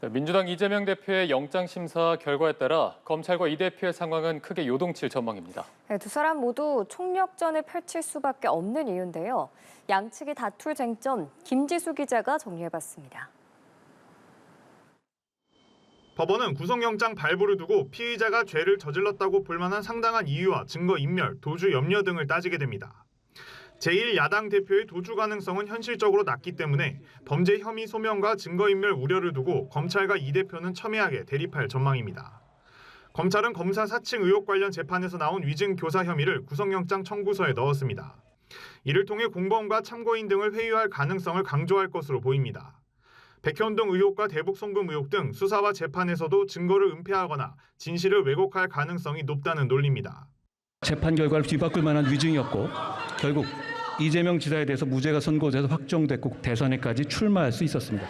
민주당 이재명 대표의 영장심사 결과에 따라 검찰과 이 대표의 상황은 크게 요동칠 전망입니다. 두 사람 모두 총력전을 펼칠 수밖에 없는 이유인데요. 양측이 다툴 쟁점, 김지수 기자가 정리해봤습니다. 법원은 구속영장 발부를 두고 피의자가 죄를 저질렀다고 볼 만한 상당한 이유와 증거인멸, 도주 염려 등을 따지게 됩니다. 제1야당 대표의 도주 가능성은 현실적으로 낮기 때문에 범죄 혐의 소명과 증거인멸 우려를 두고 검찰과 이 대표는 첨예하게 대립할 전망입니다. 검찰은 검사 사칭 의혹 관련 재판에서 나온 위증 교사 혐의를 구속영장 청구서에 넣었습니다. 이를 통해 공범과 참고인 등을 회유할 가능성을 강조할 것으로 보입니다. 백현동 의혹과 대북 송금 의혹 등 수사와 재판에서도 증거를 은폐하거나 진실을 왜곡할 가능성이 높다는 논리입니다. 재판 결과를 뒤바꿀 만한 위증이었고 결국 이재명 지사에 대해서 무죄가 선고돼서 확정됐고 대선에까지 출마할 수 있었습니다.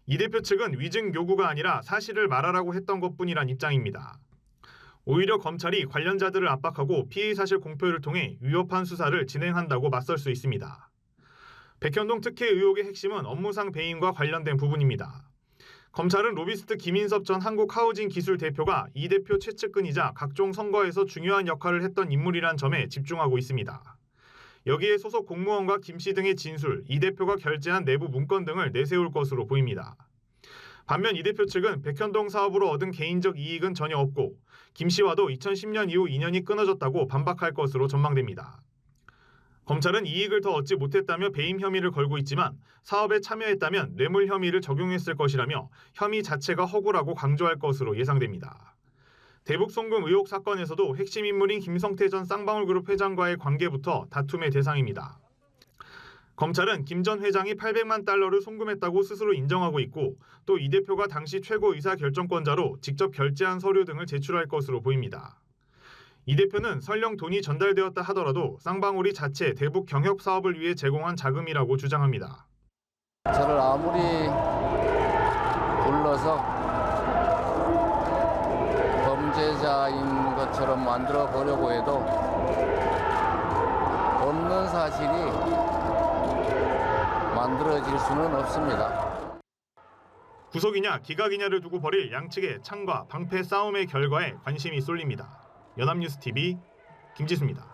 이 대표 측은 위증 요구가 아니라 사실을 말하라고 했던 것뿐이란 입장입니다. 오히려 검찰이 관련자들을 압박하고 피의 사실 공표를 통해 위협한 수사를 진행한다고 맞설 수 있습니다. 백현동 특혜 의혹의 핵심은 업무상 배임과 관련된 부분입니다. 검찰은 로비스트 김인섭 전 한국하우징 기술 대표가 이 대표 최측근이자 각종 선거에서 중요한 역할을 했던 인물이란 점에 집중하고 있습니다. 여기에 소속 공무원과 김 씨 등의 진술, 이 대표가 결제한 내부 문건 등을 내세울 것으로 보입니다. 반면 이 대표 측은 백현동 사업으로 얻은 개인적 이익은 전혀 없고 김 씨와도 2010년 이후 인연이 끊어졌다고 반박할 것으로 전망됩니다. 검찰은 이익을 더 얻지 못했다며 배임 혐의를 걸고 있지만 사업에 참여했다면 뇌물 혐의를 적용했을 것이라며 혐의 자체가 허구라고 강조할 것으로 예상됩니다. 대북 송금 의혹 사건에서도 핵심 인물인 김성태 전 쌍방울그룹 회장과의 관계부터 다툼의 대상입니다. 검찰은 김 전 회장이 800만 달러를 송금했다고 스스로 인정하고 있고 또 이 대표가 당시 최고 의사결정권자로 직접 결제한 서류 등을 제출할 것으로 보입니다. 이 대표는 설령 돈이 전달되었다 하더라도 쌍방울이 자체 대북 경협 사업을 위해 제공한 자금이라고 주장합니다. 저를 아무리 불러서 범죄자인 것처럼 만들어 보려고 해도 없는 사실이 만들어질 수는 없습니다. 구속이냐 기각이냐를 두고 벌일 양측의 창과 방패 싸움의 결과에 관심이 쏠립니다. 연합뉴스TV 김지수입니다.